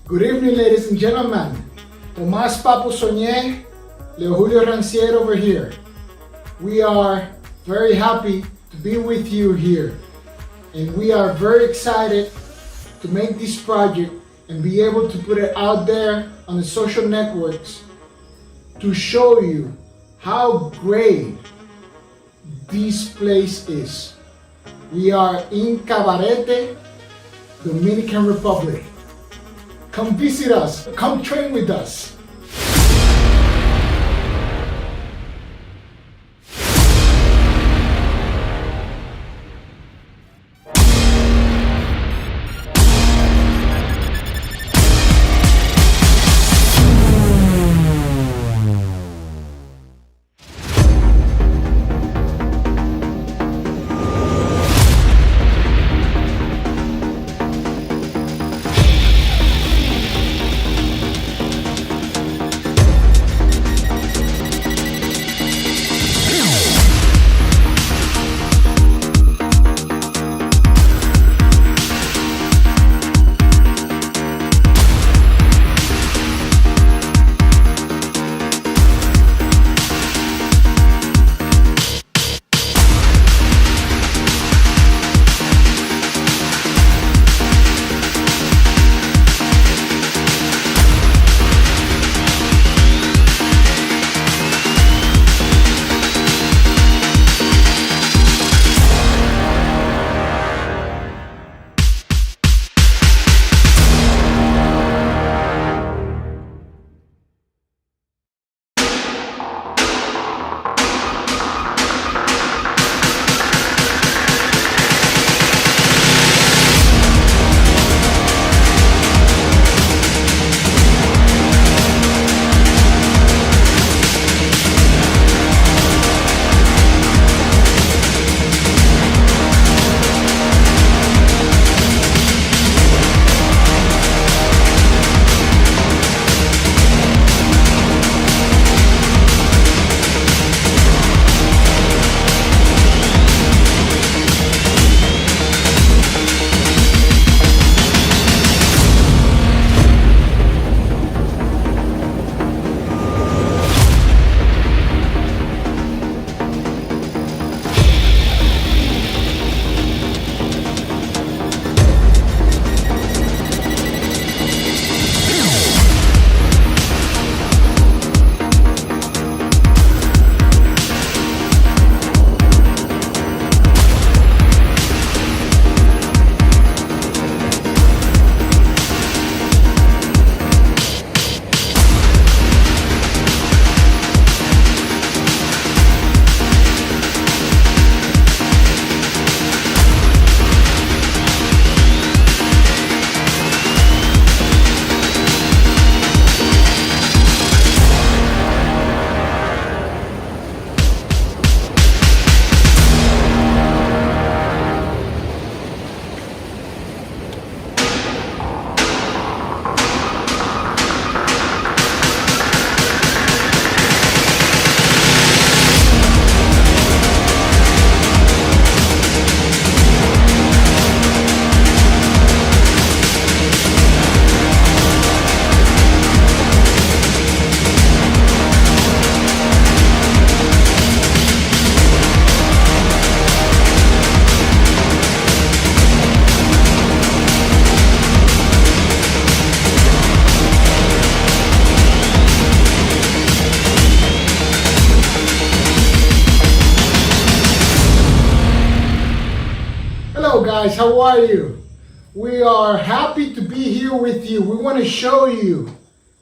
Good evening, ladies and gentlemen. Tomás Papo Soñé, Julio Rancier over here. We are very happy to be with you here, and we are very excited to make this project and be able to put it out there on the social networks to show you how great this place is. We are in Cabarete, Dominican Republic. Come visit us, come train with us. Hello guys, how are you? We are happy to be here with you. We want to show you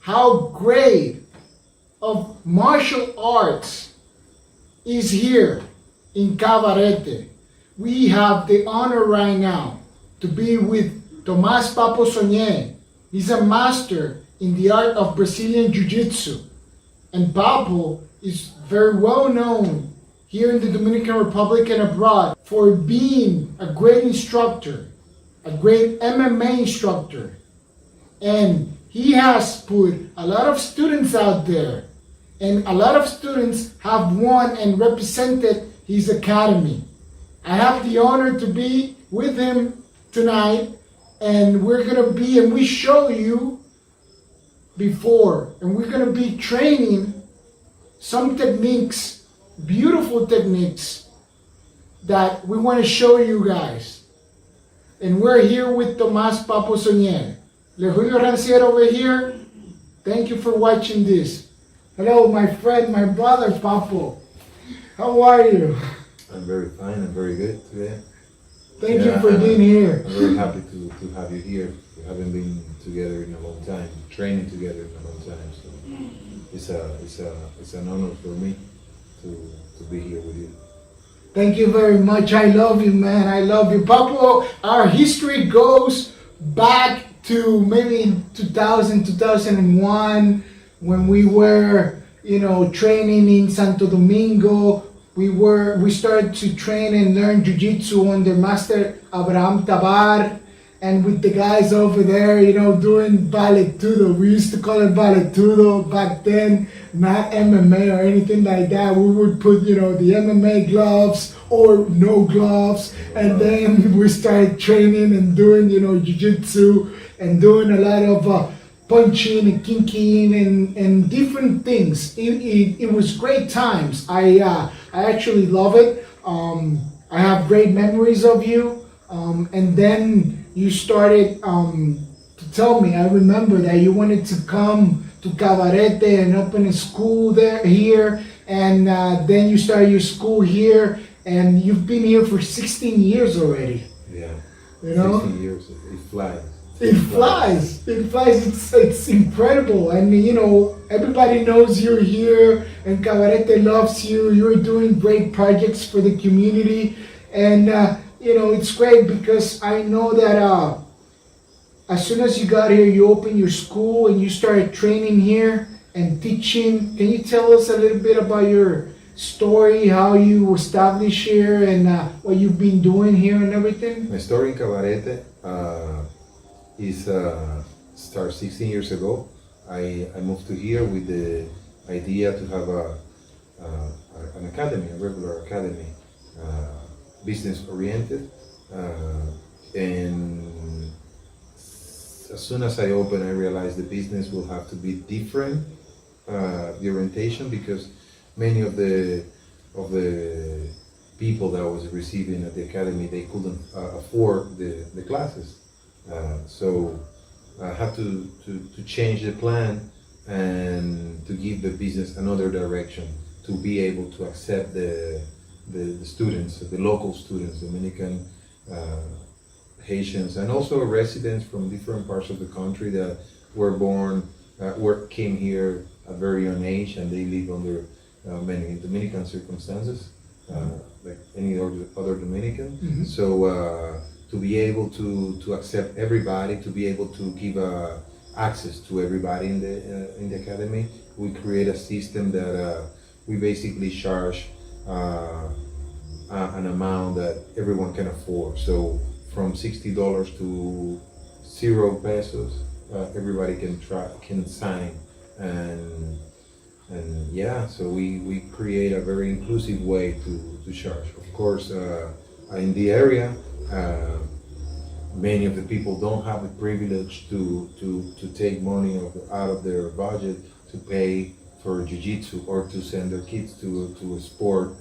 how great of martial arts is here in Cabarete. We have the honor right now to be with Tomás Papo Soñé. He's a master in the art of Brazilian Jiu-Jitsu. And Papo is very well known here in the Dominican Republic and abroad for being a great instructor, a great MMA instructor. And he has put a lot of students out there, and a lot of students have won and represented his academy. I have the honor to be with him tonight, and we show you before, and we're gonna be training some techniques, beautiful techniques that we want to show you guys. And we're here with Tomás Papo Soñé. Julio Rancier over here. Thank you for watching this. Hello, my friend, my brother Papo. How are you? I'm very fine. I'm very good today. Thank you for being here. I'm very happy to have you here. We haven't been together in a long time, training together in a long time. So it's an honor for me to be here with you. Thank you very much. I love you, man. I love you. Papo, our history goes back to maybe 2000, 2001, when we were, training in Santo Domingo. We started to train and learn Jiu-Jitsu under Master Abraham Tabar, and with the guys over there, doing valetudo. We used to call it valetudo back then, not MMA or anything like that. We would put, the MMA gloves or no gloves, and then we started training and doing, Jiu-Jitsu and doing a lot of punching and kicking and different things. It was great times. I actually love it. I have great memories of you. And then you started to tell me, I remember that you wanted to come to Cabarete and open a school here. And then you started your school here, and you've been here for 16 years already. Yeah. 16 years. It flies. It flies. It's incredible. And everybody knows you're here, and Cabarete loves you. You're doing great projects for the community. And it's great because I know that as soon as you got here, you opened your school and you started training here and teaching. Can you tell us a little bit about your story, how you established here, and what you've been doing here and everything? My story in Cabarete started 16 years ago. I moved to here with the idea to have an academy, a regular academy, business oriented, and as soon as I opened, I realized the business will have to be different, the orientation, because many of the people that I was receiving at the academy, they couldn't afford the classes. So I had to change the plan and to give the business another direction, to be able to accept the students, the local students, Dominican, Haitians, and also residents from different parts of the country that were born, came here at very young age, and they live under many Dominican circumstances, like any other Dominican. Mm-hmm. So to be able to accept everybody, to be able to give access to everybody in the academy, we create a system that we basically charge an amount that everyone can afford. So from $60 to 0 pesos, everybody can sign, and yeah, so we create a very inclusive way to charge. Of course, in the area, many of the people don't have the privilege to take money out of their budget to pay for jiu-jitsu or to send their kids to sport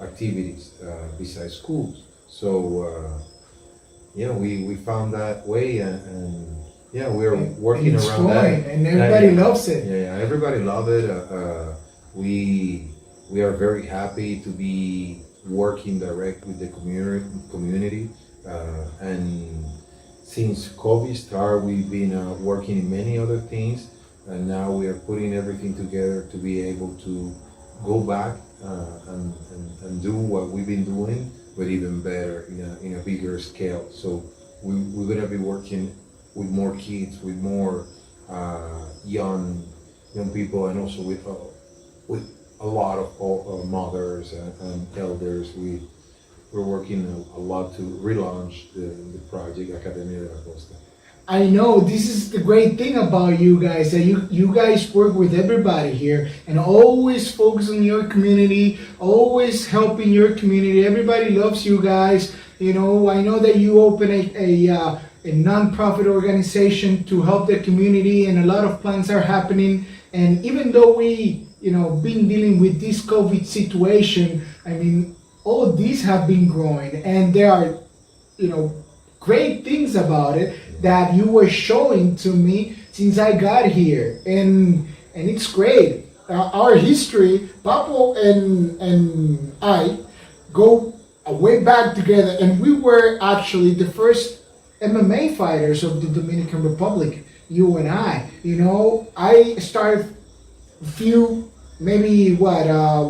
activities besides schools. So we found that way, and we're working around that. And everybody loves it. Yeah, everybody loves it. We are very happy to be working direct with the community. And since COVID started, we've been working in many other things, and now we are putting everything together to be able to go back and do what we've been doing, but even better in a bigger scale. So we're gonna be working with more kids, with more young people, and also with a lot of mothers and elders. We're working a lot to relaunch the project Academia de la Costa. I know this is the great thing about you guys, that you guys work with everybody here and always focus on your community, always helping your community. Everybody loves you guys. You know, I know that you open a non-profit organization to help the community, and a lot of plans are happening. And even though we, you know, been dealing with this COVID situation, I mean, all of these have been growing, and there are, you know, great things about it that you were showing to me since I got here, and it's great. Our history, Papo and I go way back together, and we were actually the first MMA fighters of the Dominican Republic. You and I, you know, I started a few, maybe what,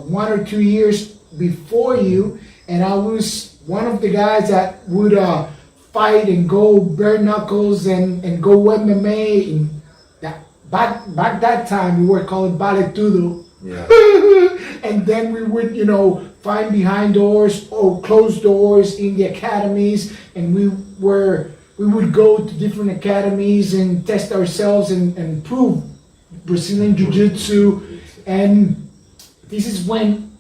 1 or 2 years before you, and I was one of the guys that would fight and go bare knuckles and go MMA. And that, back that time we were called Valetudo. Yeah. And then we would, you know, find behind doors or closed doors in the academies, and we would go to different academies and test ourselves and prove Brazilian Jiu-Jitsu. And this is when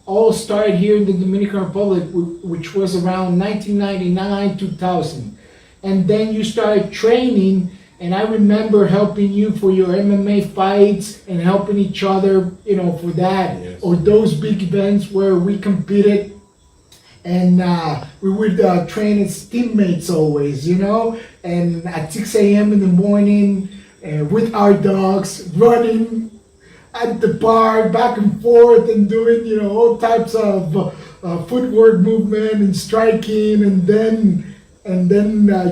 all started here in the Dominican Republic, which was around 1999, 2000. And then you started training, and I remember helping you for your MMA fights and helping each other, you know, for that. Yes. Or those big events where we competed. And we would train as teammates always, you know, and at 6 a.m. in the morning with our dogs, running at the bar back and forth and doing, you know, all types of footwork movement and striking, and then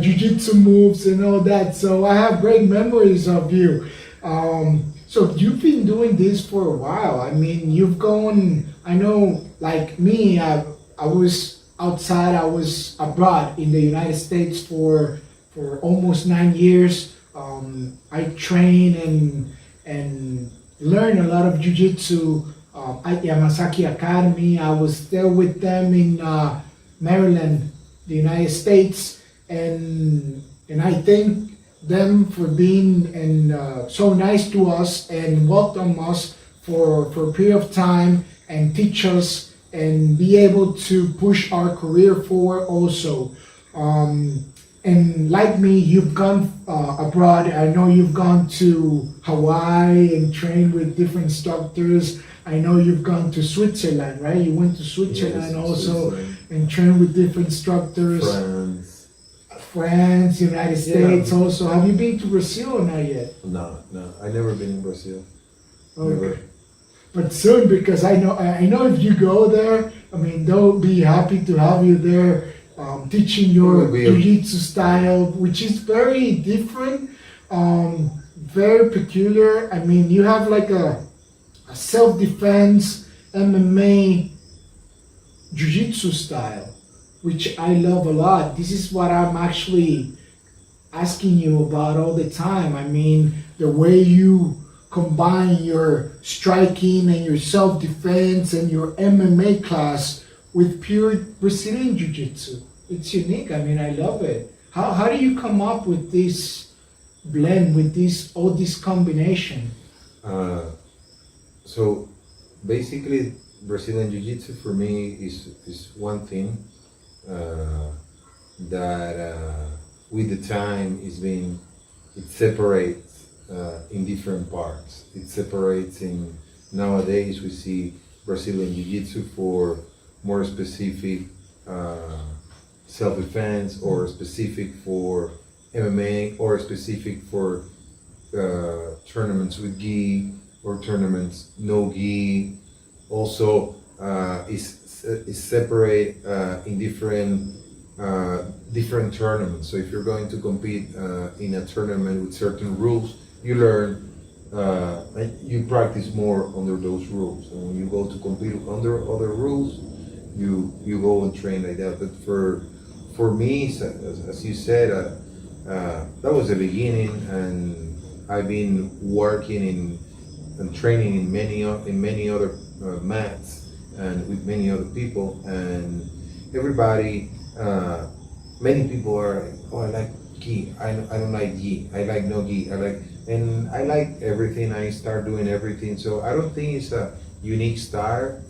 jiu-jitsu moves and all that. So I have great memories of you. So you've been doing this for a while. I mean, you've gone, I know, like me, I was outside, I was abroad in the United States for almost 9 years. I trained and learned a lot of jiu-jitsu at Yamasaki Academy. I was there with them in Maryland, the United States, and I thank them for being so nice to us and welcome us for a period of time and teach us and be able to push our career forward also. And like me, you've gone abroad. I know you've gone to Hawaii and trained with different instructors. I know you've gone to Switzerland, right? You went to Switzerland, Yes, also, Switzerland. and trained with different instructors. France, United States also. Have you been to Brazil or not yet? No, I never been in Brazil. Okay. Never. But soon, because I know if you go there, I mean, they'll be happy to have you there, teaching your Jiu-Jitsu style, which is very different, very peculiar. I mean, you have like a self-defense MMA Jiu-Jitsu style, which I love a lot. This is what I'm actually asking you about all the time. I mean, the way you combine your striking and your self-defense and your MMA class with pure Brazilian Jiu-Jitsu. It's unique. I mean, I love it. How do you come up with this blend, with all this combination? So basically, Brazilian Jiu-Jitsu for me is one thing that with the time it separates in different parts. It separates in, nowadays we see Brazilian Jiu-Jitsu for more specific self-defense, or specific for MMA, or specific for tournaments with gi or tournaments no gi. Also is separate in different tournaments. So if you're going to compete in a tournament with certain rules, you learn, you practice more under those rules. And when you go to compete under other rules, you go and train like that. But for me, as you said, that was the beginning, and I've been working and training in many other mats and with many other people, and everybody, many people are like, oh, I like gi, I don't like gi, I like no gi, and I like everything. I start doing everything. So I don't think it's a unique style.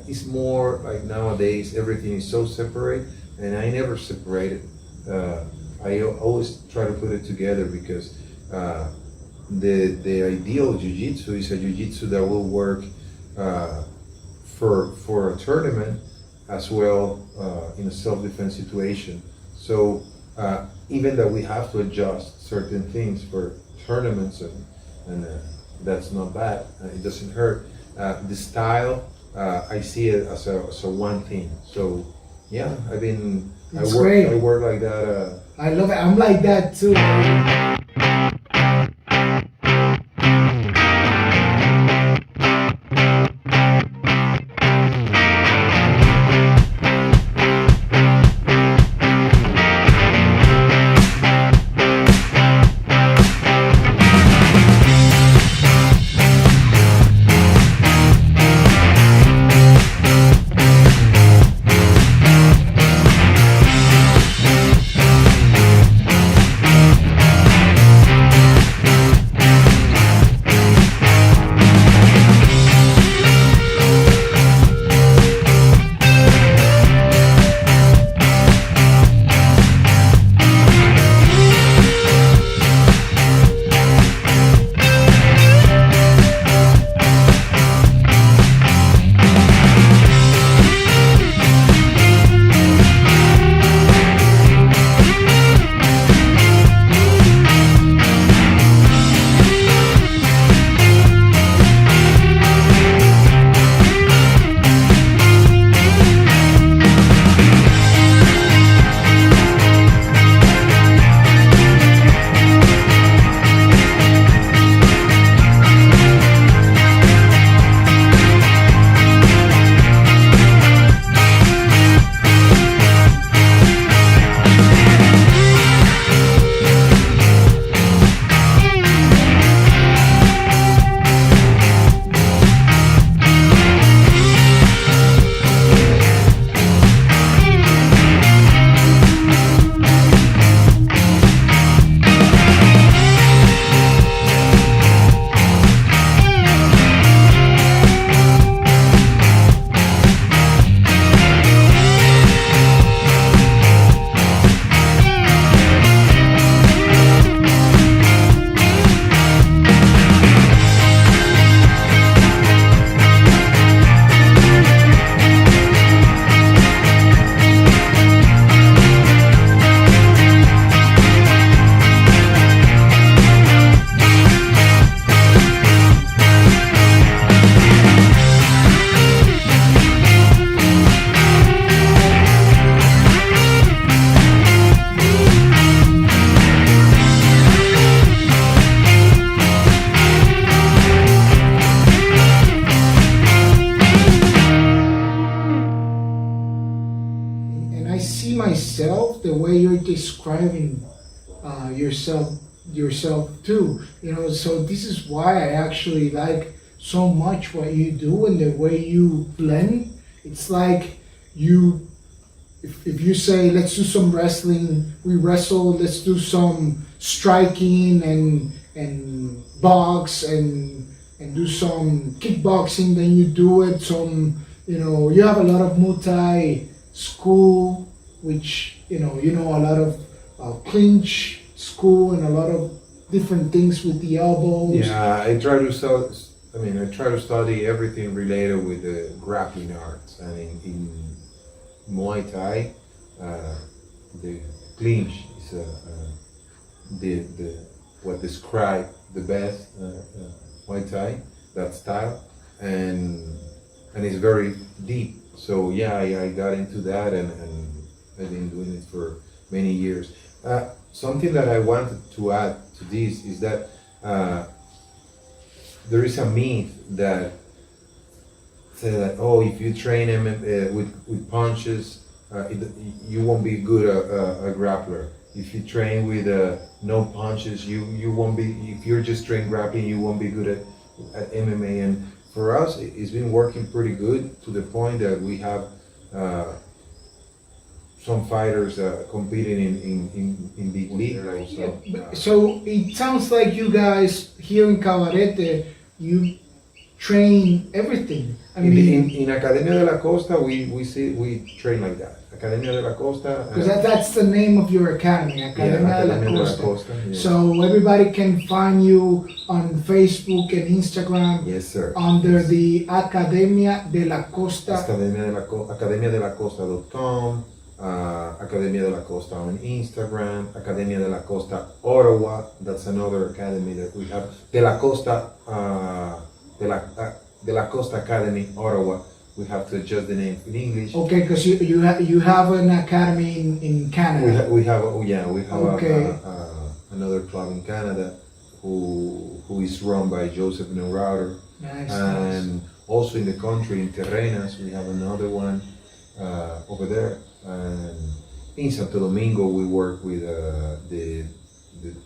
It's more like nowadays everything is so separate. and I never separated. Always try to put it together because the ideal jiu-jitsu is a jiu-jitsu that will work for a tournament as well in a self-defense situation. So even that we have to adjust certain things for tournaments, and that's not bad. It doesn't hurt. The style, I see it as a one thing. So yeah, It's great. I work like that. I love it. I'm like that too. Myself the way you're describing yourself too, so this is why I actually like so much what you do and the way you blend. It's like you, if you say let's do some wrestling, we wrestle, let's do some striking and box and do some kickboxing, then you do it some, you have a lot of Muay Thai school, which you know a lot of clinch school and a lot of different things with the elbows. Yeah, I try to study. I try to study everything related with the grappling arts, and in Muay Thai, the clinch is the what describe the best Muay Thai, that style, and it's very deep. So yeah, I got into that, and I've been doing it for many years. Something that I wanted to add to this is that there is a myth that say that, oh, if you train him with punches, you won't be good a grappler. If you train with no punches, you won't be. If you're just trained grappling, you won't be good at MMA. And for us, it's been working pretty good to the point that we have some fighters competing in big league. So it sounds like you guys here in Cabarete, you train everything. I In, mean, in Academia de la Costa, we train like that. Academia de la Costa. because that's the name of your academy, Academia de la Academia Costa. yeah. So everybody can find you on Facebook and Instagram Yes, sir. under the Academia de la Costa. Academia de la Costa.com, Academia de la Costa on Instagram, Academia de la Costa Ottawa. That's another academy that we have. De la Costa, de la Costa Academy Ottawa. We have to adjust the name in English. Okay, because you have an academy in Canada. We have Okay. Another club in Canada who is run by Joseph Neurouter. Nice. And also in the country, in Terrenas, we have another one over there. And in Santo Domingo, we work with the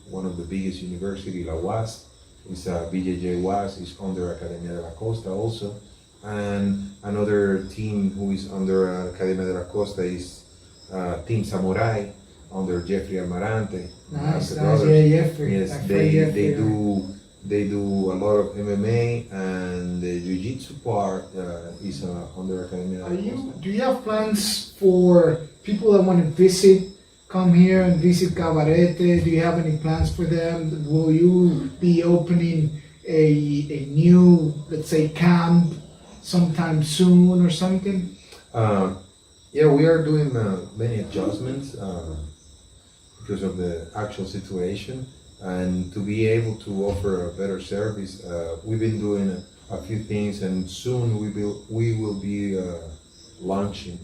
one of the biggest university, La UAS. It's BJJ UAS, is under Academia de la Costa also. And another team who is under Academia de la Costa is Team Samurai under Jeffrey Amarante. Nice, the nice. brothers. Yeah, Jeffrey. Yes, they do a lot of MMA, and the Jiujitsu part is under Academia de la Costa. Do you have plans for people that want to visit, come here and visit Cabarete? Do you have any plans for them? Will you be opening a new, let's say, camp sometime soon or something? Yeah, we are doing many adjustments because of the actual situation, and to be able to offer a better service, we've been doing a few things, and soon we will be relaunching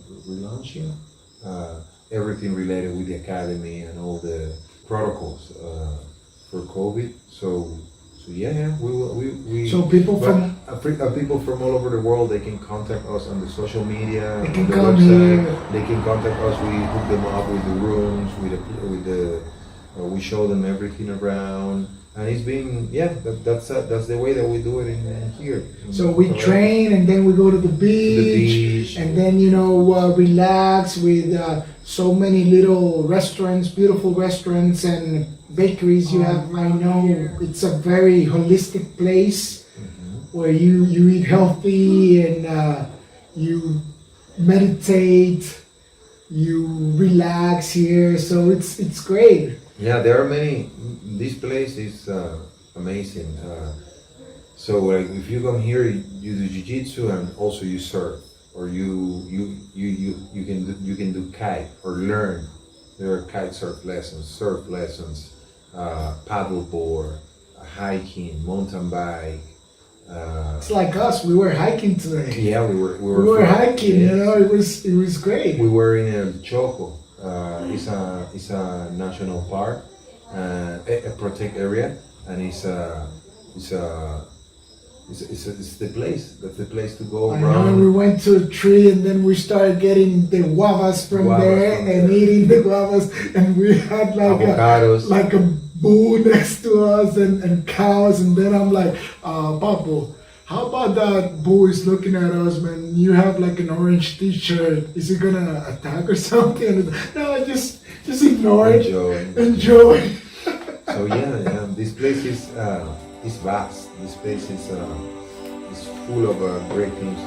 everything related with the academy and all the protocols for COVID. So yeah, we will. So people people from all over the world, they can contact us on the social media, They on can the come website. here. They can contact us. We hook them up with the rooms, we show them everything around, and it's been that's the way that we do it in here. So we train and then we go to the beach, and then relax with so many little restaurants, beautiful restaurants and bakeries you have. I know it's a very holistic place where you eat healthy and you meditate, you relax here. So it's great. Yeah, there are many. This place is amazing. So like if you come here, you do jiu-jitsu and also you surf, or you can do kite or learn. There are kite surf lessons, paddleboard, hiking, mountain bike. It's like us. We were hiking today. Yeah, we were. We were hiking. Yes. It was great. We were in El Choco. It's a national park, a protect area, and it's the place. That's the place to go I around. know, we went to a tree and then we started getting the guavas from there and eating the guavas, and we had Avocados. like a bull next to us and cows, and then I'm like, Papo, how about that bull is looking at us, man? You have like an orange t-shirt. Is he gonna attack or something? And, no, just ignore it. Enjoy. So yeah, this place is vast. This place is full of great things